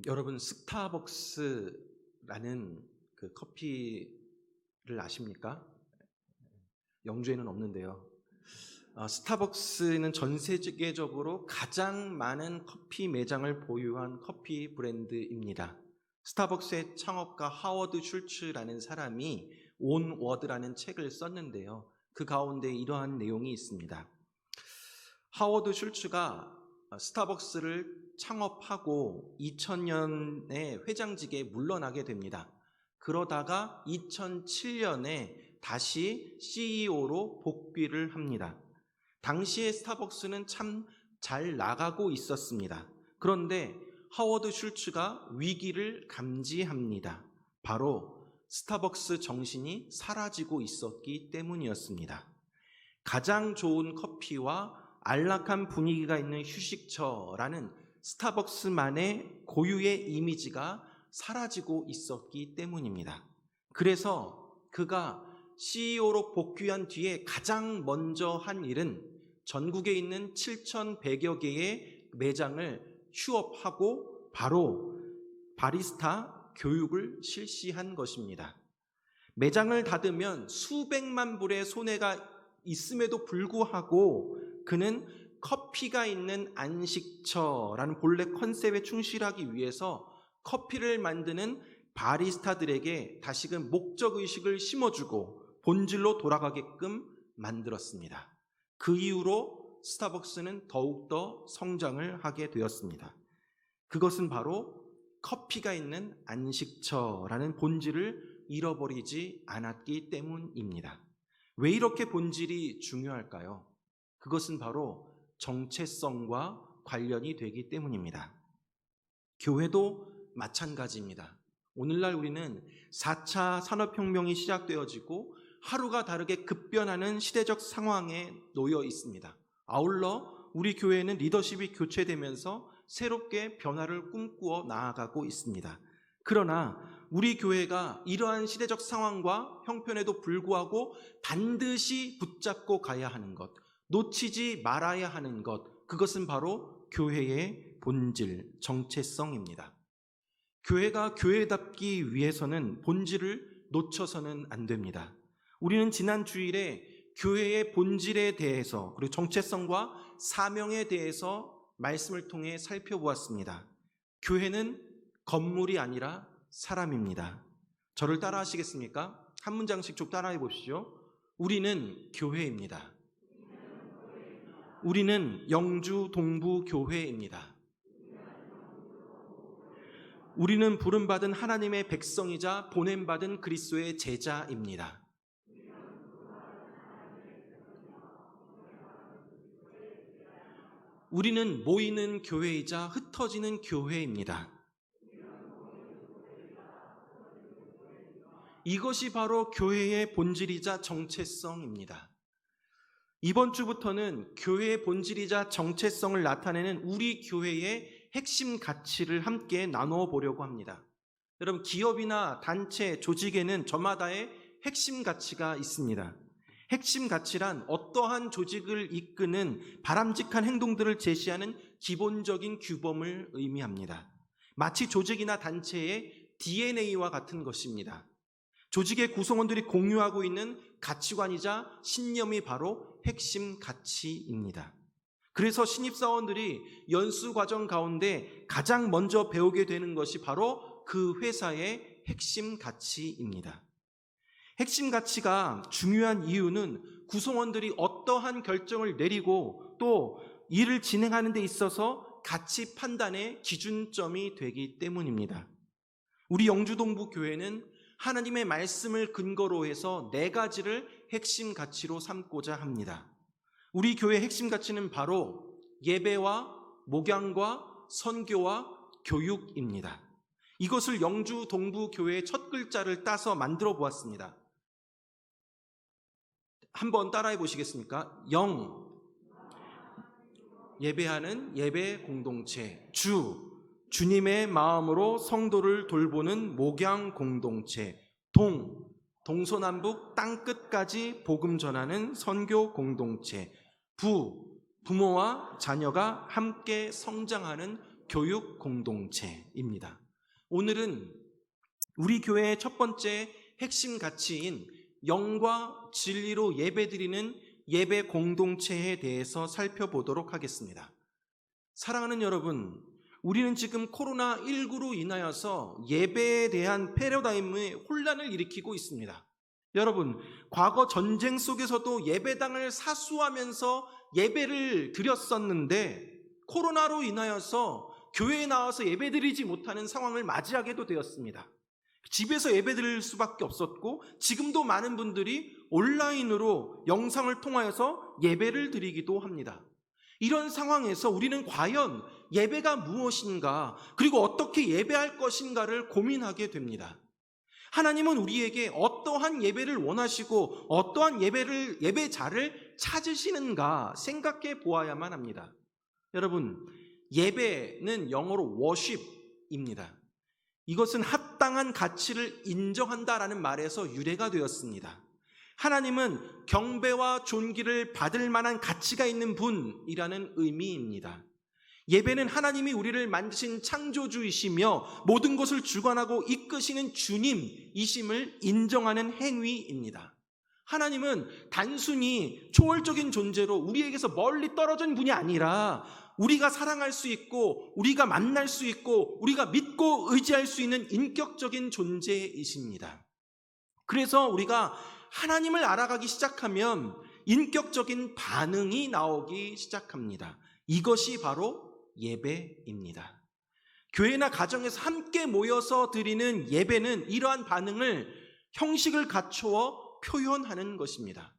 여러분 스타벅스라는 그 커피를 아십니까? 영주에는 없는데요. 스타벅스는 전 세계적으로 가장 많은 커피 매장을 보유한 커피 브랜드입니다. 스타벅스의 창업가 하워드 슐츠라는 사람이 온 워드라는 책을 썼는데요. 그 가운데 이러한 내용이 있습니다. 하워드 슐츠가 스타벅스를 창업하고 2000년에 회장직에 물러나게 됩니다. 그러다가 2007년에 다시 CEO로 복귀를 합니다. 당시에 스타벅스는 참 잘 나가고 있었습니다. 그런데 하워드 슐츠가 위기를 감지합니다. 바로 스타벅스 정신이 사라지고 있었기 때문이었습니다. 가장 좋은 커피와 안락한 분위기가 있는 휴식처라는 스타벅스만의 고유의 이미지가 사라지고 있었기 때문입니다. 그래서 그가 CEO로 복귀한 뒤에 가장 먼저 한 일은 전국에 있는 7,100여 개의 매장을 휴업하고 바로 바리스타 교육을 실시한 것입니다. 매장을 닫으면 수백만 불의 손해가 있음에도 불구하고 그는 커피가 있는 안식처라는 본래 컨셉에 충실하기 위해서 커피를 만드는 바리스타들에게 다시금 목적의식을 심어주고 본질로 돌아가게끔 만들었습니다. 그 이후로 스타벅스는 더욱더 성장을 하게 되었습니다. 그것은 바로 커피가 있는 안식처라는 본질을 잃어버리지 않았기 때문입니다. 왜 이렇게 본질이 중요할까요? 그것은 바로 정체성과 관련이 되기 때문입니다. 교회도 마찬가지입니다. 오늘날 우리는 4차 산업혁명이 시작되어지고 하루가 다르게 급변하는 시대적 상황에 놓여 있습니다. 아울러 우리 교회는 리더십이 교체되면서 새롭게 변화를 꿈꾸어 나아가고 있습니다. 그러나 우리 교회가 이러한 시대적 상황과 형편에도 불구하고 반드시 붙잡고 가야 하는 것, 놓치지 말아야 하는 것, 그것은 바로 교회의 본질, 정체성입니다. 교회가 교회답기 위해서는 본질을 놓쳐서는 안 됩니다. 우리는 지난 주일에 교회의 본질에 대해서 그리고 정체성과 사명에 대해서 말씀을 통해 살펴보았습니다. 교회는 건물이 아니라 사람입니다. 저를 따라 하시겠습니까? 한 문장씩 쭉 따라해 보시죠. 우리는 교회입니다. 우리는 영주 동부 교회입니다. 우리는 부름받은 하나님의 백성이자 보냄받은 그리스도의 제자입니다. 우리는 모이는 교회이자 흩어지는 교회입니다. 이것이 바로 교회의 본질이자 정체성입니다. 이번 주부터는 교회의 본질이자 정체성을 나타내는 우리 교회의 핵심 가치를 함께 나누어 보려고 합니다. 여러분, 기업이나 단체, 조직에는 저마다의 핵심 가치가 있습니다. 핵심 가치란 어떠한 조직을 이끄는 바람직한 행동들을 제시하는 기본적인 규범을 의미합니다. 마치 조직이나 단체의 DNA와 같은 것입니다. 조직의 구성원들이 공유하고 있는 가치관이자 신념이 바로 핵심 가치입니다. 그래서 신입사원들이 연수 과정 가운데 가장 먼저 배우게 되는 것이 바로 그 회사의 핵심 가치입니다. 핵심 가치가 중요한 이유는 구성원들이 어떠한 결정을 내리고 또 일을 진행하는 데 있어서 가치 판단의 기준점이 되기 때문입니다. 우리 영주동부 교회는 하나님의 말씀을 근거로 해서 4가지를 핵심 가치로 삼고자 합니다. 우리 교회의 핵심 가치는 바로 예배와 목양과 선교와 교육입니다. 이것을 영주 동부 교회의 첫 글자를 따서 만들어 보았습니다. 한번 따라해 보시겠습니까? 영, 예배하는 예배 공동체. 주님의 마음으로 성도를 돌보는 목양 공동체. 동서남북 땅끝까지 복음 전하는 선교 공동체. 부모와 자녀가 함께 성장하는 교육 공동체입니다. 오늘은 우리 교회의 첫 번째 핵심 가치인 영과 진리로 예배드리는 예배 공동체에 대해서 살펴보도록 하겠습니다. 사랑하는 여러분, 우리는 지금 코로나19로 인하여서 예배에 대한 패러다임의 혼란을 일으키고 있습니다. 여러분, 과거 전쟁 속에서도 예배당을 사수하면서 예배를 드렸었는데 코로나로 인하여서 교회에 나와서 예배드리지 못하는 상황을 맞이하게도 되었습니다. 집에서 예배드릴 수밖에 없었고 지금도 많은 분들이 온라인으로 영상을 통하여서 예배를 드리기도 합니다. 이런 상황에서 우리는 과연 예배가 무엇인가, 그리고 어떻게 예배할 것인가를 고민하게 됩니다. 하나님은 우리에게 어떠한 예배를 원하시고 어떠한 예배자를 찾으시는가 생각해 보아야만 합니다. 여러분, 예배는 영어로 worship입니다. 이것은 합당한 가치를 인정한다라는 말에서 유래가 되었습니다. 하나님은 경배와 존귀를 받을 만한 가치가 있는 분이라는 의미입니다. 예배는 하나님이 우리를 만드신 창조주이시며 모든 것을 주관하고 이끄시는 주님이심을 인정하는 행위입니다. 하나님은 단순히 초월적인 존재로 우리에게서 멀리 떨어진 분이 아니라 우리가 사랑할 수 있고 우리가 만날 수 있고 우리가 믿고 의지할 수 있는 인격적인 존재이십니다. 그래서 우리가 하나님을 알아가기 시작하면 인격적인 반응이 나오기 시작합니다. 이것이 바로 예배입니다. 교회나 가정에서 함께 모여서 드리는 예배는 이러한 반응을 형식을 갖추어 표현하는 것입니다.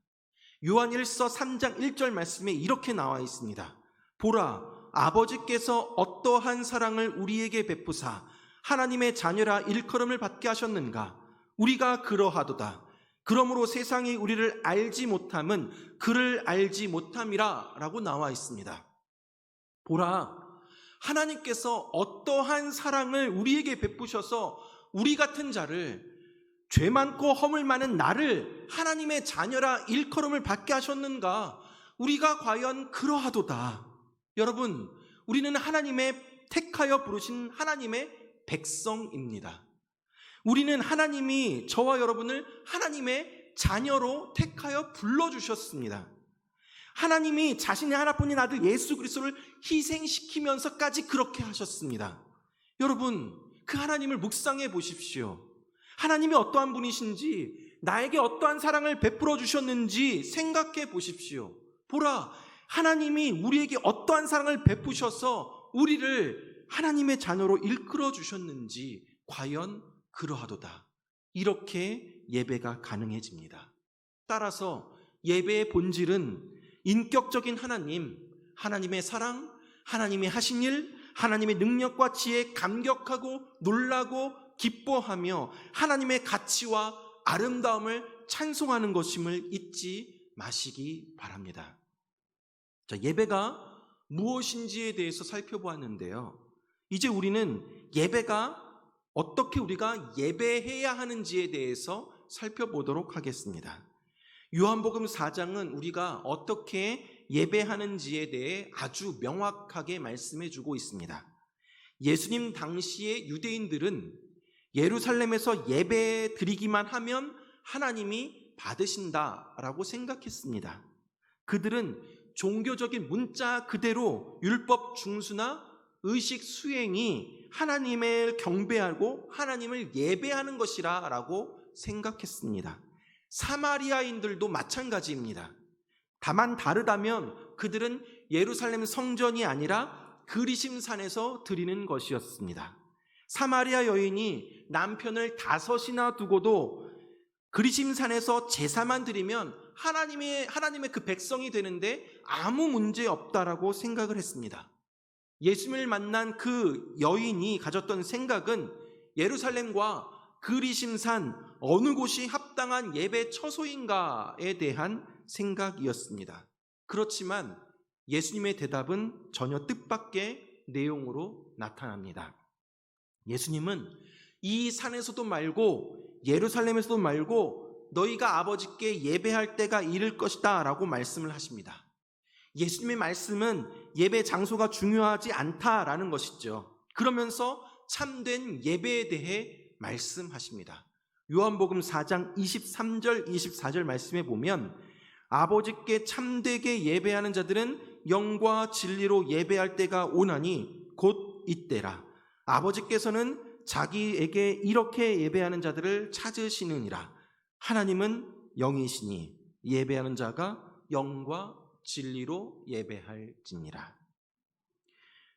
요한 1서 3장 1절 말씀에 이렇게 나와 있습니다. 보라, 아버지께서 어떠한 사랑을 우리에게 베푸사 하나님의 자녀라 일컬음을 받게 하셨는가. 우리가 그러하도다. 그러므로 세상이 우리를 알지 못함은 그를 알지 못함이라 라고 나와 있습니다. 보라, 하나님께서 어떠한 사랑을 우리에게 베푸셔서 우리 같은 자를, 죄 많고 허물 많은 나를 하나님의 자녀라 일컬음을 받게 하셨는가. 우리가 과연 그러하도다. 여러분, 우리는 하나님의 택하여 부르신 하나님의 백성입니다. 우리는 하나님이 저와 여러분을 하나님의 자녀로 택하여 불러주셨습니다. 하나님이 자신의 하나뿐인 아들 예수 그리스도를 희생시키면서까지 그렇게 하셨습니다. 여러분, 그 하나님을 묵상해 보십시오. 하나님이 어떠한 분이신지, 나에게 어떠한 사랑을 베풀어 주셨는지 생각해 보십시오. 보라, 하나님이 우리에게 어떠한 사랑을 베푸셔서 우리를 하나님의 자녀로 일컬어 주셨는지 과연 그러하도다. 이렇게 예배가 가능해집니다. 따라서 예배의 본질은 인격적인 하나님, 하나님의 사랑, 하나님의 하신 일, 하나님의 능력과 지혜에 감격하고 놀라고 기뻐하며 하나님의 가치와 아름다움을 찬송하는 것임을 잊지 마시기 바랍니다. 자, 예배가 무엇인지에 대해서 살펴보았는데요. 이제 우리는 예배가 어떻게 우리가 예배해야 하는지에 대해서 살펴보도록 하겠습니다. 요한복음 4장은 우리가 어떻게 예배하는지에 대해 아주 명확하게 말씀해 주고 있습니다. 예수님 당시의 유대인들은 예루살렘에서 예배 드리기만 하면 하나님이 받으신다라고 생각했습니다. 그들은 종교적인 문자 그대로 율법 중수나 의식 수행이 하나님을 경배하고 하나님을 예배하는 것이라고 생각했습니다. 사마리아인들도 마찬가지입니다. 다만 다르다면 그들은 예루살렘 성전이 아니라 그리심산에서 드리는 것이었습니다. 사마리아 여인이 남편을 5이나 두고도 그리심산에서 제사만 드리면 하나님의 그 백성이 되는데 아무 문제 없다라고 생각을 했습니다. 예수님을 만난 그 여인이 가졌던 생각은 예루살렘과 그리심산 어느 곳이 합당한 예배 처소인가에 대한 생각이었습니다. 그렇지만 예수님의 대답은 전혀 뜻밖의 내용으로 나타납니다. 예수님은 이 산에서도 말고 예루살렘에서도 말고 너희가 아버지께 예배할 때가 이를 것이다 라고 말씀을 하십니다. 예수님의 말씀은 예배 장소가 중요하지 않다라는 것이죠. 그러면서 참된 예배에 대해 말씀하십니다. 요한복음 4장 23절 24절 말씀에 보면 아버지께 참되게 예배하는 자들은 영과 진리로 예배할 때가 오나니 곧 이때라. 아버지께서는 자기에게 이렇게 예배하는 자들을 찾으시느니라. 하나님은 영이시니 예배하는 자가 영과 진리로 예배할지니라.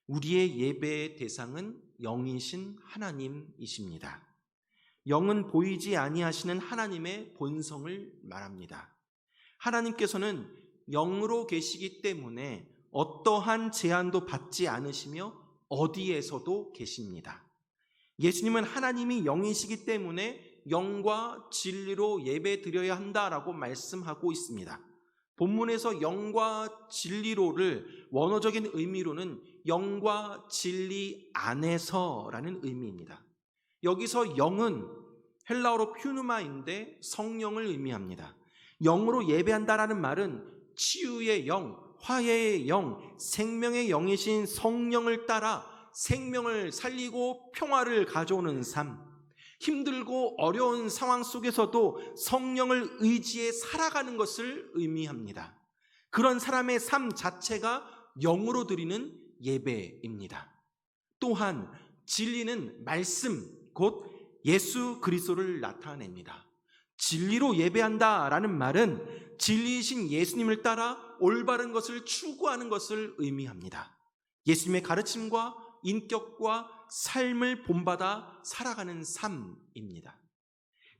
우리의 예배의 대상은 영이신 하나님이십니다. 영은 보이지 아니하시는 하나님의 본성을 말합니다. 하나님께서는 영으로 계시기 때문에 어떠한 제한도 받지 않으시며 어디에서도 계십니다. 예수님은 하나님이 영이시기 때문에 영과 진리로 예배 드려야 한다라고 말씀하고 있습니다. 본문에서 영과 진리로를 원어적인 의미로는 영과 진리 안에서라는 의미입니다. 여기서 영은 헬라어로 퓨누마인데 성령을 의미합니다. 영으로 예배한다라는 말은 치유의 영, 화해의 영, 생명의 영이신 성령을 따라 생명을 살리고 평화를 가져오는 삶, 힘들고 어려운 상황 속에서도 성령을 의지해 살아가는 것을 의미합니다. 그런 사람의 삶 자체가 영으로 드리는 예배입니다. 또한 진리는 말씀, 곧 예수 그리스도를 나타냅니다. 진리로 예배한다라는 말은 진리이신 예수님을 따라 올바른 것을 추구하는 것을 의미합니다. 예수님의 가르침과 인격과 삶을 본받아 살아가는 삶입니다.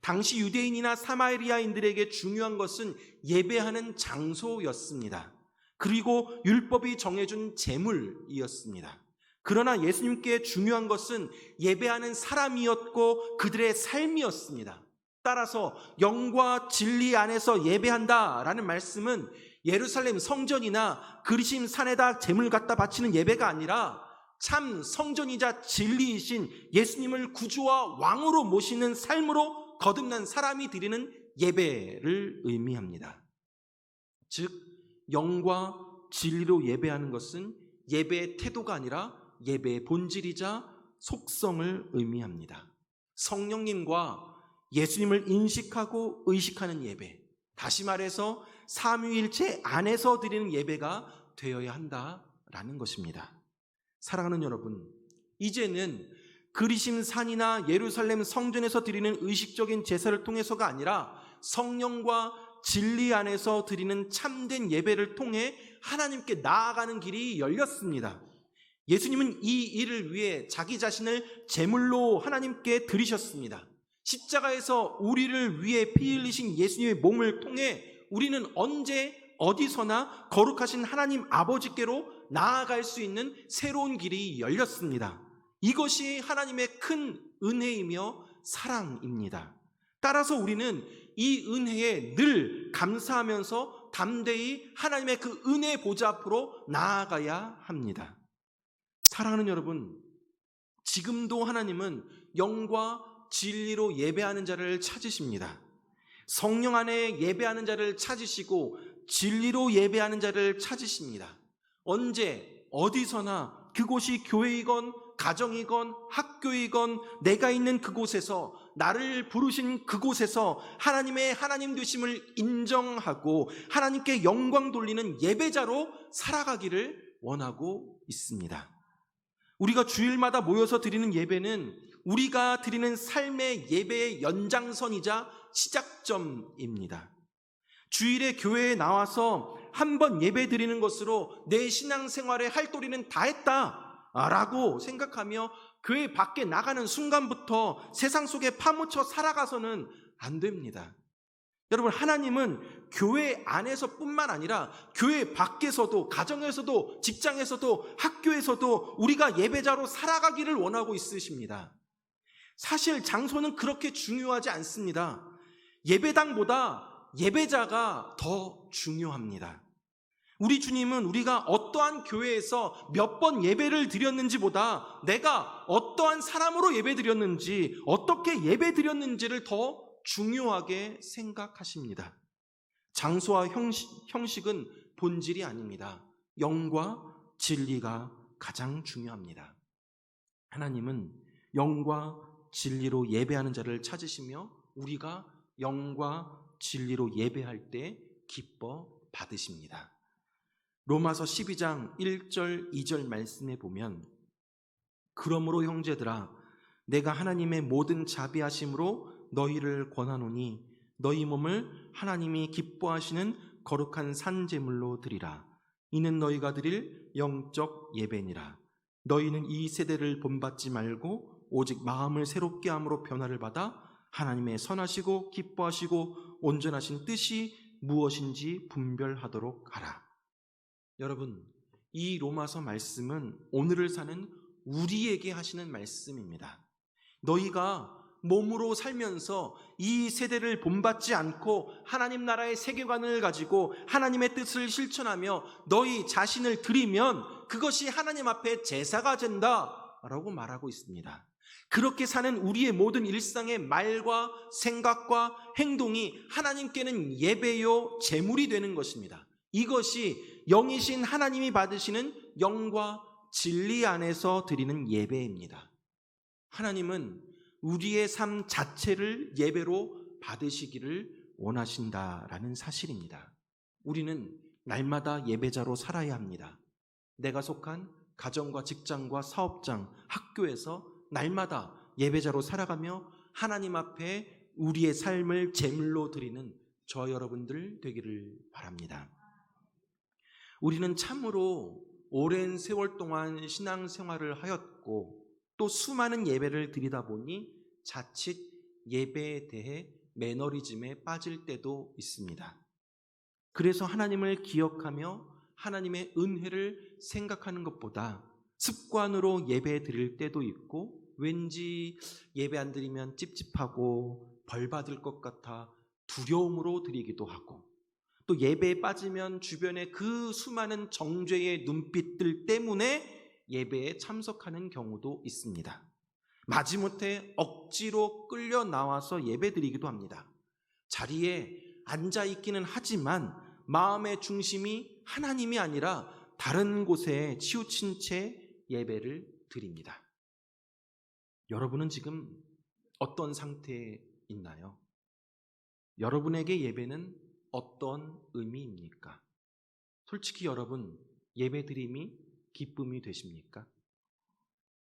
당시 유대인이나 사마리아인들에게 중요한 것은 예배하는 장소였습니다. 그리고 율법이 정해준 제물이었습니다. 그러나 예수님께 중요한 것은 예배하는 사람이었고 그들의 삶이었습니다. 따라서 영과 진리 안에서 예배한다라는 말씀은 예루살렘 성전이나 그리심 산에다 제물 갖다 바치는 예배가 아니라 참 성전이자 진리이신 예수님을 구주와 왕으로 모시는 삶으로 거듭난 사람이 드리는 예배를 의미합니다. 즉 영과 진리로 예배하는 것은 예배의 태도가 아니라 예배의 본질이자 속성을 의미합니다. 성령님과 예수님을 인식하고 의식하는 예배, 다시 말해서 삼위일체 안에서 드리는 예배가 되어야 한다라는 것입니다. 사랑하는 여러분, 이제는 그리심 산이나 예루살렘 성전에서 드리는 의식적인 제사를 통해서가 아니라 성령과 진리 안에서 드리는 참된 예배를 통해 하나님께 나아가는 길이 열렸습니다. 예수님은 이 일을 위해 자기 자신을 제물로 하나님께 드리셨습니다. 십자가에서 우리를 위해 피 흘리신 예수님의 몸을 통해 우리는 언제 어디서나 거룩하신 하나님 아버지께로 나아갈 수 있는 새로운 길이 열렸습니다. 이것이 하나님의 큰 은혜이며 사랑입니다. 따라서 우리는 이 은혜에 늘 감사하면서 담대히 하나님의 그 은혜 보좌 앞으로 나아가야 합니다. 사랑하는 여러분, 지금도 하나님은 영과 진리로 예배하는 자를 찾으십니다. 성령 안에 예배하는 자를 찾으시고 진리로 예배하는 자를 찾으십니다. 언제 어디서나 그곳이 교회이건 가정이건 학교이건 내가 있는 그곳에서 나를 부르신 그곳에서 하나님의 하나님 되심을 인정하고 하나님께 영광 돌리는 예배자로 살아가기를 원하고 있습니다. 우리가 주일마다 모여서 드리는 예배는 우리가 드리는 삶의 예배의 연장선이자 시작점입니다. 주일에 교회에 나와서 한 번 예배 드리는 것으로 내 신앙생활의 할도리는 다 했다라고 생각하며 교회 밖에 나가는 순간부터 세상 속에 파묻혀 살아가서는 안 됩니다. 여러분, 하나님은 교회 안에서뿐만 아니라 교회 밖에서도, 가정에서도, 직장에서도, 학교에서도 우리가 예배자로 살아가기를 원하고 있으십니다. 사실 장소는 그렇게 중요하지 않습니다. 예배당보다 예배자가 더 중요합니다. 우리 주님은 우리가 어떠한 교회에서 몇 번 예배를 드렸는지보다 내가 어떠한 사람으로 예배 드렸는지, 어떻게 예배 드렸는지를 더 중요하게 생각하십니다. 장소와 형식은 본질이 아닙니다. 영과 진리가 가장 중요합니다. 하나님은 영과 진리로 예배하는 자를 찾으시며 우리가 영과 진리로 예배할 때 기뻐 받으십니다. 로마서 12장 1절 2절 말씀에 보면 그러므로 형제들아 내가 하나님의 모든 자비하심으로 너희를 권하노니 너희 몸을 하나님이 기뻐하시는 거룩한 산 제물로 드리라. 이는 너희가 드릴 영적 예배니라. 너희는 이 세대를 본받지 말고 오직 마음을 새롭게 함으로 변화를 받아 하나님의 선하시고 기뻐하시고 온전하신 뜻이 무엇인지 분별하도록 하라. 여러분, 이 로마서 말씀은 오늘을 사는 우리에게 하시는 말씀입니다. 너희가 몸으로 살면서 이 세대를 본받지 않고 하나님 나라의 세계관을 가지고 하나님의 뜻을 실천하며 너희 자신을 드리면 그것이 하나님 앞에 제사가 된다라고 말하고 있습니다. 그렇게 사는 우리의 모든 일상의 말과 생각과 행동이 하나님께는 예배요 제물이 되는 것입니다. 이것이 영이신 하나님이 받으시는 영과 진리 안에서 드리는 예배입니다. 하나님은 우리의 삶 자체를 예배로 받으시기를 원하신다라는 사실입니다. 우리는 날마다 예배자로 살아야 합니다. 내가 속한 가정과 직장과 사업장, 학교에서 날마다 예배자로 살아가며 하나님 앞에 우리의 삶을 제물로 드리는 저 여러분들 되기를 바랍니다. 우리는 참으로 오랜 세월 동안 신앙생활을 하였고 또 수많은 예배를 드리다 보니 자칫 예배에 대해 매너리즘에 빠질 때도 있습니다. 그래서 하나님을 기억하며 하나님의 은혜를 생각하는 것보다 습관으로 예배 드릴 때도 있고 왠지 예배 안 드리면 찝찝하고 벌 받을 것 같아 두려움으로 드리기도 하고 또 예배에 빠지면 주변의 그 수많은 정죄의 눈빛들 때문에 예배에 참석하는 경우도 있습니다. 마지못해 억지로 끌려 나와서 예배드리기도 합니다. 자리에 앉아 있기는 하지만 마음의 중심이 하나님이 아니라 다른 곳에 치우친 채 예배를 드립니다. 여러분은 지금 어떤 상태에 있나요? 여러분에게 예배는 어떤 의미입니까? 솔직히 여러분 예배드림이 기쁨이 되십니까?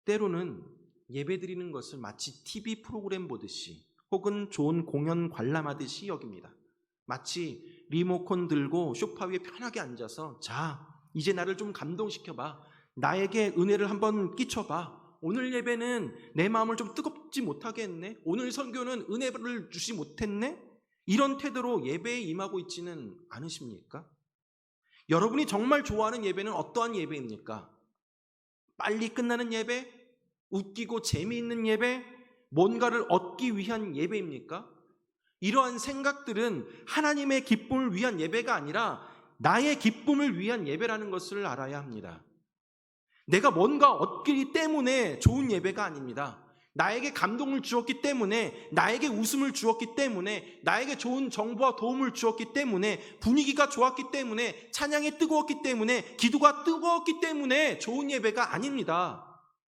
때로는 예배드리는 것을 마치 TV 프로그램 보듯이 혹은 좋은 공연 관람하듯이 여깁니다. 마치 리모컨 들고 소파 위에 편하게 앉아서 자, 이제 나를 좀 감동시켜봐. 나에게 은혜를 한번 끼쳐봐. 오늘 예배는 내 마음을 좀 뜨겁지 못하게 했네. 오늘 설교는 은혜를 주지 못했네. 이런 태도로 예배에 임하고 있지는 않으십니까? 여러분이 정말 좋아하는 예배는 어떠한 예배입니까? 빨리 끝나는 예배? 웃기고 재미있는 예배? 뭔가를 얻기 위한 예배입니까? 이러한 생각들은 하나님의 기쁨을 위한 예배가 아니라 나의 기쁨을 위한 예배라는 것을 알아야 합니다. 내가 뭔가 얻기 때문에 좋은 예배가 아닙니다. 나에게 감동을 주었기 때문에, 나에게 웃음을 주었기 때문에, 나에게 좋은 정보와 도움을 주었기 때문에, 분위기가 좋았기 때문에, 찬양이 뜨거웠기 때문에, 기도가 뜨거웠기 때문에 좋은 예배가 아닙니다.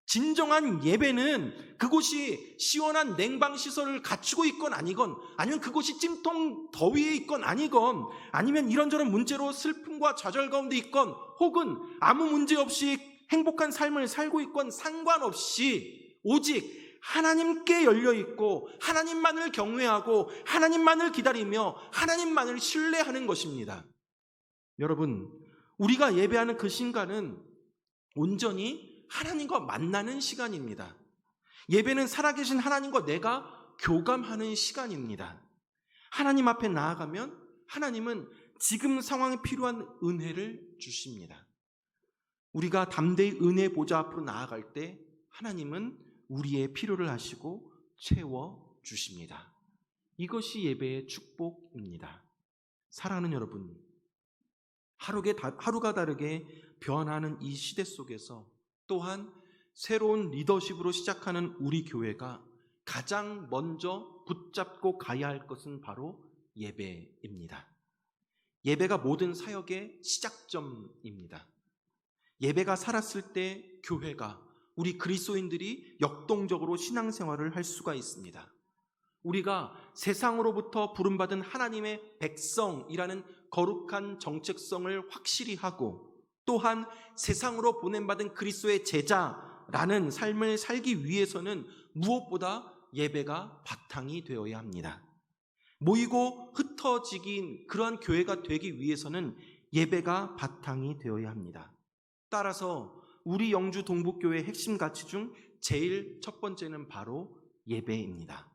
진정한 예배는 그곳이 시원한 냉방시설을 갖추고 있건 아니건, 아니면 그곳이 찜통 더위에 있건 아니건, 아니면 이런저런 문제로 슬픔과 좌절 가운데 있건, 혹은 아무 문제 없이 행복한 삶을 살고 있건 상관없이 오직 하나님께 열려있고 하나님만을 경외하고 하나님만을 기다리며 하나님만을 신뢰하는 것입니다. 여러분, 우리가 예배하는 그 시간은 온전히 하나님과 만나는 시간입니다. 예배는 살아계신 하나님과 내가 교감하는 시간입니다. 하나님 앞에 나아가면 하나님은 지금 상황에 필요한 은혜를 주십니다. 우리가 담대히 은혜 보좌 앞으로 나아갈 때 하나님은 우리의 필요를 하시고 채워주십니다. 이것이 예배의 축복입니다. 사랑하는 여러분, 하루가 다르게 변하는 이 시대 속에서 또한 새로운 리더십으로 시작하는 우리 교회가 가장 먼저 붙잡고 가야 할 것은 바로 예배입니다. 예배가 모든 사역의 시작점입니다. 예배가 살았을 때 교회가, 우리 그리스도인들이 역동적으로 신앙생활을 할 수가 있습니다. 우리가 세상으로부터 부름받은 하나님의 백성이라는 거룩한 정체성을 확실히 하고, 또한 세상으로 보냄받은 그리스도의 제자라는 삶을 살기 위해서는 무엇보다 예배가 바탕이 되어야 합니다. 모이고 흩어지긴 그러한 교회가 되기 위해서는 예배가 바탕이 되어야 합니다. 따라서 우리 영주 동북교회의 핵심 가치 중 제일 첫 번째는 바로 예배입니다.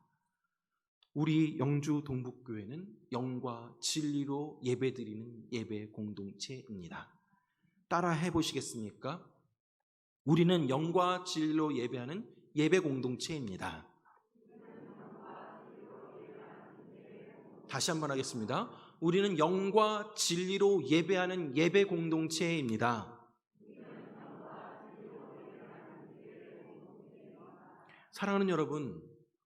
우리 영주 동북교회는 영과 진리로 예배드리는 예배 공동체입니다. 따라 해보시겠습니까? 우리는 영과 진리로 예배하는 예배 공동체입니다. 다시 한번 하겠습니다. 우리는 영과 진리로 예배하는 예배 공동체입니다. 사랑하는 여러분,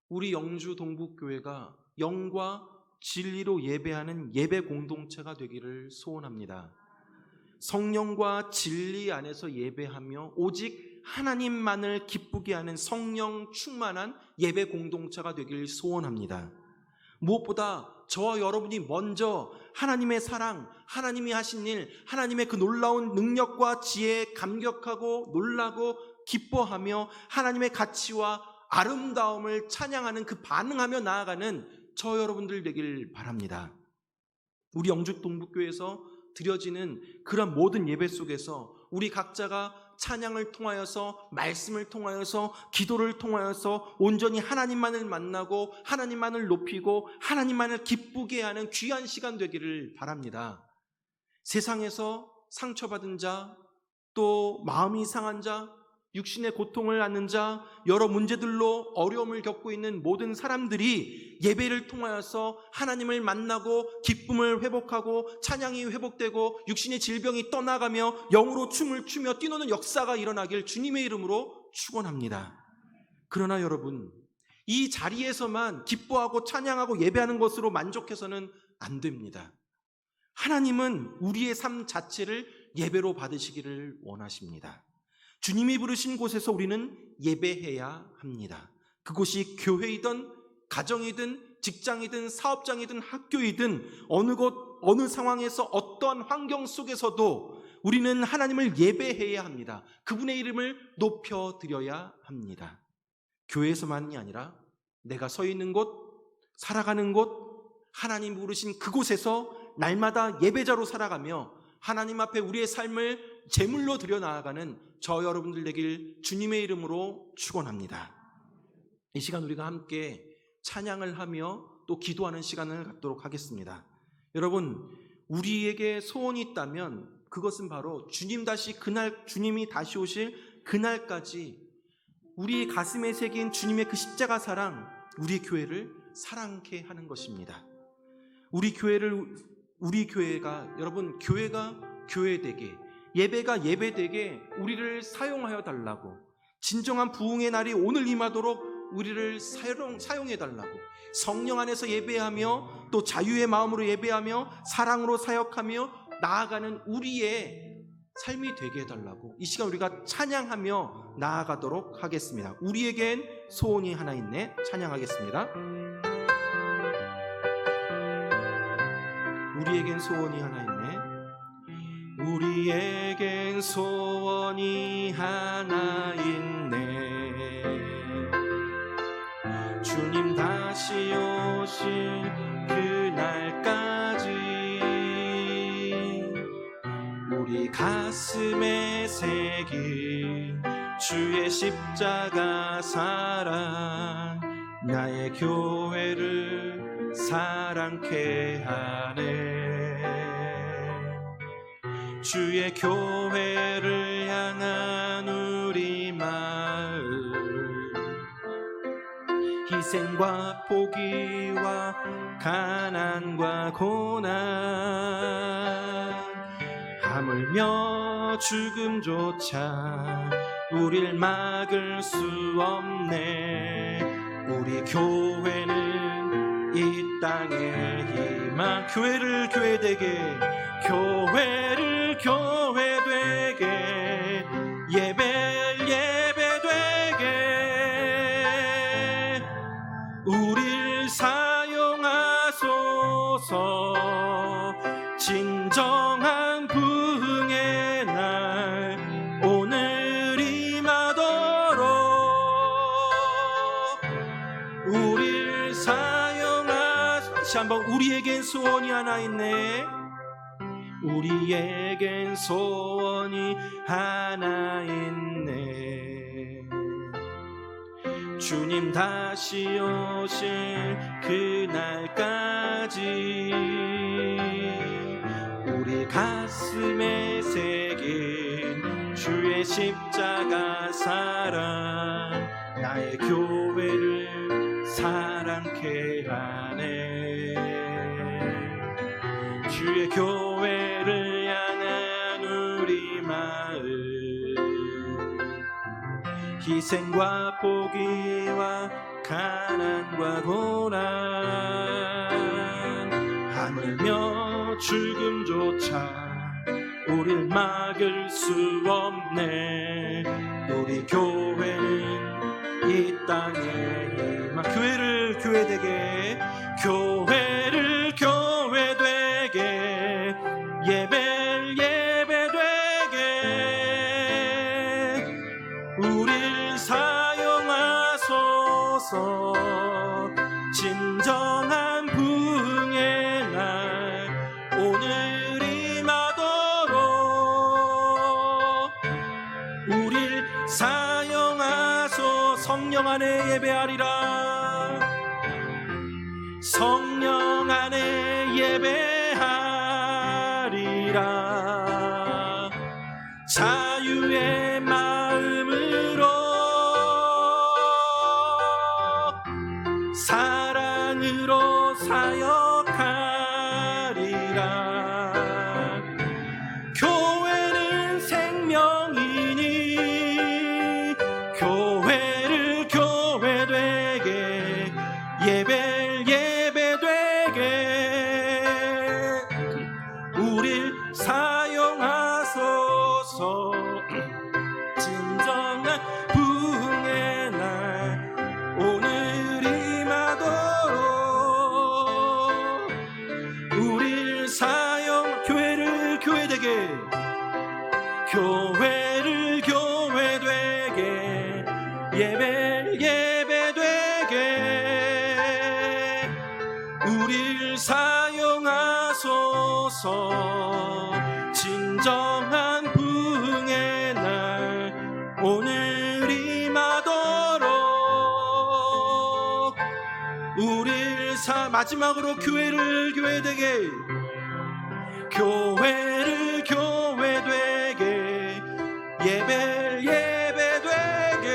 우리 영주 동북교회가 영과 진리로 예배하는 예배 공동체가 되기를 소원합니다. 성령과 진리 안에서 예배하며 오직 하나님만을 기쁘게 하는 성령 충만한 예배 공동체가 되기를 소원합니다. 무엇보다 저와 여러분이 먼저 하나님의 사랑, 하나님이 하신 일, 하나님의 그 놀라운 능력과 지혜에 감격하고 놀라고 기뻐하며 하나님의 가치와 아름다움을 찬양하는, 그 반응하며 나아가는 저 여러분들 되길 바랍니다. 우리 영주 동북교회에서 드려지는 그런 모든 예배 속에서 우리 각자가 찬양을 통하여서, 말씀을 통하여서, 기도를 통하여서 온전히 하나님만을 만나고 하나님만을 높이고 하나님만을 기쁘게 하는 귀한 시간 되기를 바랍니다. 세상에서 상처받은 자, 또 마음이 상한 자, 육신의 고통을 갖는 자, 여러 문제들로 어려움을 겪고 있는 모든 사람들이 예배를 통하여서 하나님을 만나고 기쁨을 회복하고 찬양이 회복되고 육신의 질병이 떠나가며 영으로 춤을 추며 뛰노는 역사가 일어나길 주님의 이름으로 축원합니다. 그러나 여러분, 이 자리에서만 기뻐하고 찬양하고 예배하는 것으로 만족해서는 안 됩니다. 하나님은 우리의 삶 자체를 예배로 받으시기를 원하십니다. 주님이 부르신 곳에서 우리는 예배해야 합니다. 그곳이 교회이든 가정이든 직장이든 사업장이든 학교이든 어느 곳 어느 상황에서 어떠한 환경 속에서도 우리는 하나님을 예배해야 합니다. 그분의 이름을 높여드려야 합니다. 교회에서만이 아니라 내가 서 있는 곳, 살아가는 곳, 하나님 부르신 그곳에서 날마다 예배자로 살아가며 하나님 앞에 우리의 삶을 제물로 드려 나아가는 저 여러분들 되길 주님의 이름으로 축원합니다. 이 시간 우리가 함께 찬양을 하며 또 기도하는 시간을 갖도록 하겠습니다. 여러분, 우리에게 소원이 있다면 그것은 바로 주님이 다시 오실 그날까지 우리 가슴에 새긴 주님의 그 십자가 사랑, 우리 교회를 사랑케 하는 것입니다. 우리 교회가 여러분, 교회가 교회되게, 예배가 예배되게 우리를 사용하여 달라고, 진정한 부흥의 날이 오늘 임하도록 우리를 사용해 달라고, 성령 안에서 예배하며 또 자유의 마음으로 예배하며 사랑으로 사역하며 나아가는 우리의 삶이 되게 해달라고 이 시간 우리가 찬양하며 나아가도록 하겠습니다. 우리에겐 소원이 하나 있네. 찬양하겠습니다. 우리에겐 소원이 하나 있네. 우리에겐 소원이 하나 있네. 주님 다시 오실 그날까지 우리 가슴에 새긴 주의 십자가 사랑, 나의 교회를 사랑케 하네. 주의 교회를 향한 우리 마음, 희생과 포기와 가난과 고난, 하물며 죽음조차 우릴 막을 수 없네. 우리 교회는 이 땅의 희망, 교회를 교회되게, 교회를 교회되게 예배되게 우릴 사용하소서. 진정한 부흥의 날 오늘 임하도록 우릴 사용하소서. 다시 한번, 우리에겐 소원이 하나 있네. 우리에겐 소원이 하나 있네. 주님 다시 오실 그날까지 우리 가슴에 새긴 주의 십자가 사랑 나의 교회를 사랑케 하네. 주의 교회를 향한 우리 마음, 희생과 포기와 가난과 고난, 하늘며 죽음조차 우릴 막을 수 없네. 우리 교회는 이 땅에 교회를 교회되게, 교회를 교회되게, 예배를 예배되게 우릴 사용하소서. 진정한 부흥의 날 오늘 임하도록 우릴 사용하소서. 성령 안에 예배하리라. 성령 안에 예배하리라. 자유의 마음으로 사랑으로 사역하리라. 교회는 생명이니 교회를 교회되게, 예배를 예배되게 우릴 사용하소서. 진정한 부흥의 날 오늘 임하도록 우릴 사용, 교회를 교회되게, 교회를 교회되게, 예배를 예배되게 우릴 사용하소서. 진정한 부흥의 날 오늘 임하도록 우릴 마지막으로 교회를 교회되게, 교회를 교회되게, 예배를 예배되게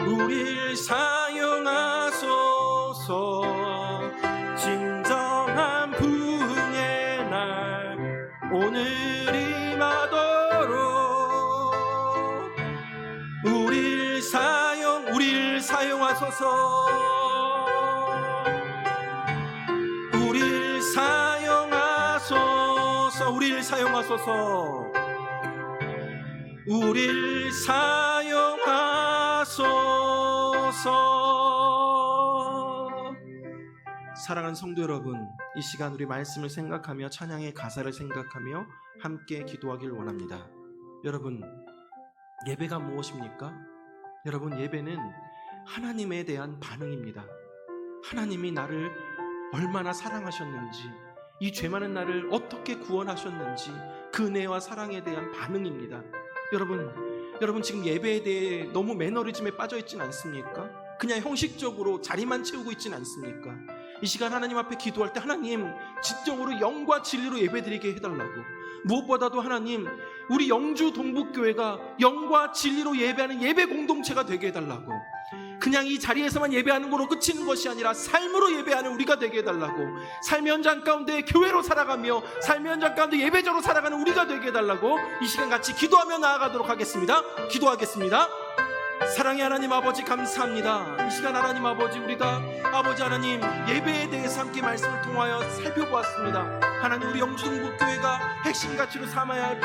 우릴 사용하소서. 진정한 부흥의 날 오늘 임하도록 우릴 사용하소서. 우릴 사용하소서. 우릴 사용하소서. 우릴 사용하소서. 사랑하는 성도 여러분, 이 시간 우리 말씀을 생각하며 찬양의 가사를 생각하며 함께 기도하길 원합니다. 여러분, 예배가 무엇입니까? 여러분, 예배는 하나님에 대한 반응입니다. 하나님이 나를 얼마나 사랑하셨는지, 이 죄 많은 나를 어떻게 구원하셨는지 그 은혜와 사랑에 대한 반응입니다. 여러분 지금 예배에 대해 너무 매너리즘에 빠져 있진 않습니까? 그냥 형식적으로 자리만 채우고 있진 않습니까? 이 시간 하나님 앞에 기도할 때 하나님 진정으로 영과 진리로 예배드리게 해달라고, 무엇보다도 하나님 우리 영주 동북교회가 영과 진리로 예배하는 예배 공동체가 되게 해달라고, 그냥 이 자리에서만 예배하는 거로 그치는 것이 아니라 삶으로 예배하는 우리가 되게 해달라고, 삶의 현장 가운데 교회로 살아가며 삶의 현장 가운데 예배자로 살아가는 우리가 되게 해달라고 이 시간 같이 기도하며 나아가도록 하겠습니다. 기도하겠습니다. 사랑의 하나님 아버지, 감사합니다. 이 시간 하나님 아버지, 우리가 아버지 하나님 예배에 대해서 함께 말씀을 통하여 살펴보았습니다. 하나님, 우리 영주동북교회가 핵심 가치로 삼아야 할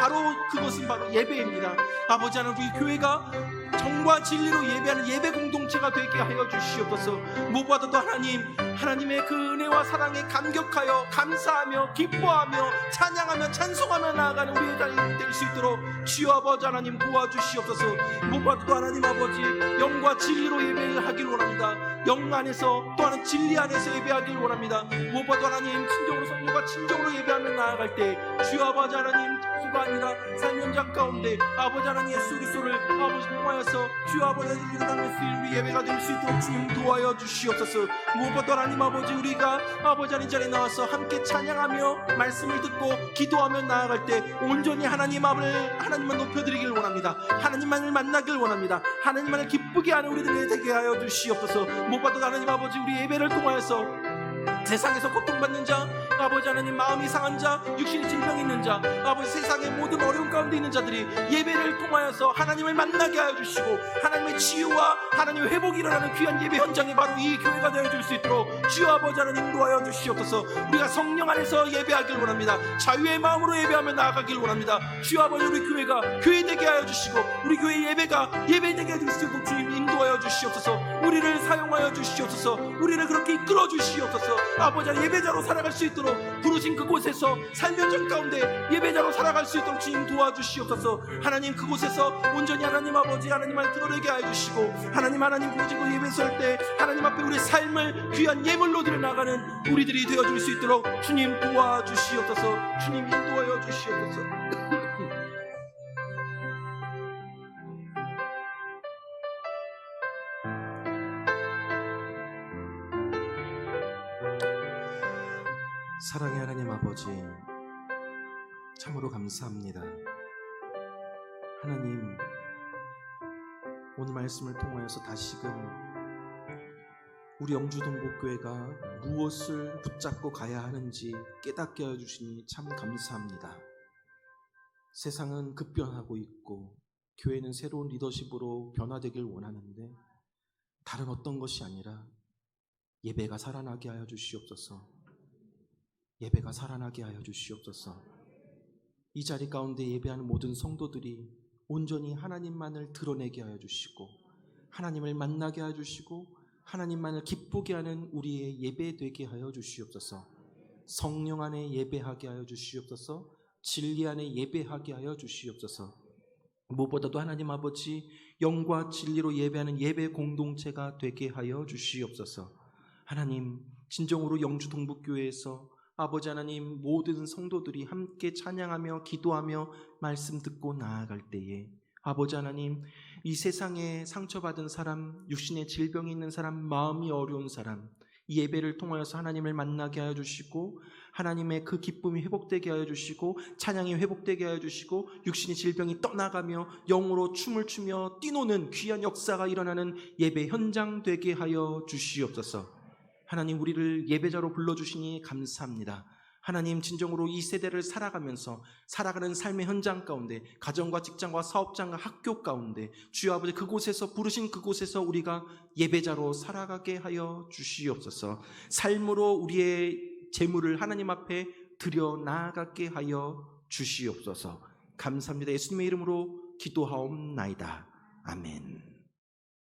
그것은 바로 예배입니다. 아버지 하나님, 우리 교회가 정과 진리로 예배하는 예배 공동체가 되게 하여 주시옵소서. 무엇보다도 하나님의 그 은혜와 사랑에 감격하여 감사하며 기뻐하며 찬양하며 찬송하며 나아가는 우리의 자녀 될 수 있도록 주여 아버지 하나님 도와주시옵소서. 무엇보다도 하나님 아버지, 영과 진리로 예배를 하길 원합니다. 영 안에서, 또한 진리 안에서 예배하길 원합니다. 무엇보다도 하나님, 진정으로 성령과 진정으로 예배하며 나아갈 때 주여 아버지 하나님, 수가 아니라 삶 현장 가운데 아버지 하나님 예수 그리스도를 아버지 통하여서 주여 아버지 하나님 우리 예배가 될 수 있도록 주님 도와여 주시옵소서. 무엇보다도 하나님 아버지, 우리가 아버지 하나님 자리에 나와서 함께 찬양하며 말씀을 듣고 기도하며 나아갈 때 온전히 하나님만 높여드리길 원합니다. 하나님만을 만나길 원합니다. 하나님만을 기쁘게 하는 우리들이 되게 하여 주시옵소서. 무엇보다도 하나님 아버지, 우리 예배를 통하여서 세상에서 고통받는 자, 아버지 하나님 마음이 상한 자, 육신의 질병이 있는 자, 아버지 세상의 모든 어려움 가운데 있는 자들이 예배를 통하여서 하나님을 만나게 하여 주시고 하나님의 치유와 하나님의 회복이 일어나는 귀한 예배 현장이 바로 이 교회가 되어줄 수 있도록 주여 아버지 하나님 도와여 주시옵소서. 우리가 성령 안에서 예배하길 원합니다. 자유의 마음으로 예배하며 나아가길 원합니다. 주여 아버지, 우리 교회가 교회되게 하여 주시고 우리 교회 예배가 예배되게 해줄 수 있도록 주님 인도하여 주시옵소서. 우리를 사용하여 주시옵소서. 우리를 그렇게 이끌어 주시옵소서. 아버지 하나님, 예배자로 살아갈 수 있도록 부르신 그곳에서 삶 현장 가운데 예배자로 살아갈 수 있도록 주님 도와주시옵소서. 하나님, 그곳에서 온전히 하나님 아버지 하나님을 드러내게 하여 주시고 하나님 오직으로 예배 설 때 하나님 앞에 우리의 삶을 귀한 예물로 드려나가는 우리들이 되어줄 수 있도록 주님 도와주시옵소서. 주님 인도하여 주시옵소서. 사랑의 하나님 아버지, 참으로 감사합니다. 하나님, 오늘 말씀을 통하여서 다시금 우리 영주동북교회가 무엇을 붙잡고 가야 하는지 깨닫게 하여 주시니 참 감사합니다. 세상은 급변하고 있고 교회는 새로운 리더십으로 변화되길 원하는데 다른 어떤 것이 아니라 예배가 살아나게 하여 주시옵소서. 예배가 살아나게 하여 주시옵소서. 이 자리 가운데 예배하는 모든 성도들이 온전히 하나님만을 드러내게 하여 주시고 하나님을 만나게 하여 주시고 하나님만을 기쁘게 하는 우리의 예배 되게 하여 주시옵소서. 성령 안에 예배하게 하여 주시옵소서. 진리 안에 예배하게 하여 주시옵소서. 무엇보다도 하나님 아버지, 영과 진리로 예배하는 예배 공동체가 되게 하여 주시옵소서. 하나님, 진정으로 영주 동북교회에서 아버지 하나님, 모든 성도들이 함께 찬양하며 기도하며 말씀 듣고 나아갈 때에 아버지 하나님, 이 세상에 상처받은 사람, 육신의 질병이 있는 사람, 마음이 어려운 사람, 이 예배를 통하여서 하나님을 만나게 하여 주시고 하나님의 그 기쁨이 회복되게 하여 주시고 찬양이 회복되게 하여 주시고 육신의 질병이 떠나가며 영으로 춤을 추며 뛰노는 귀한 역사가 일어나는 예배 현장 되게 하여 주시옵소서. 하나님, 우리를 예배자로 불러주시니 감사합니다. 하나님, 진정으로 이 세대를 살아가는 삶의 현장 가운데 가정과 직장과 사업장과 학교 가운데 주여 아버지, 그곳에서 부르신 그곳에서 우리가 예배자로 살아가게 하여 주시옵소서. 삶으로 우리의 재물을 하나님 앞에 드려 나아가게 하여 주시옵소서. 감사합니다. 예수님의 이름으로 기도하옵나이다. 아멘.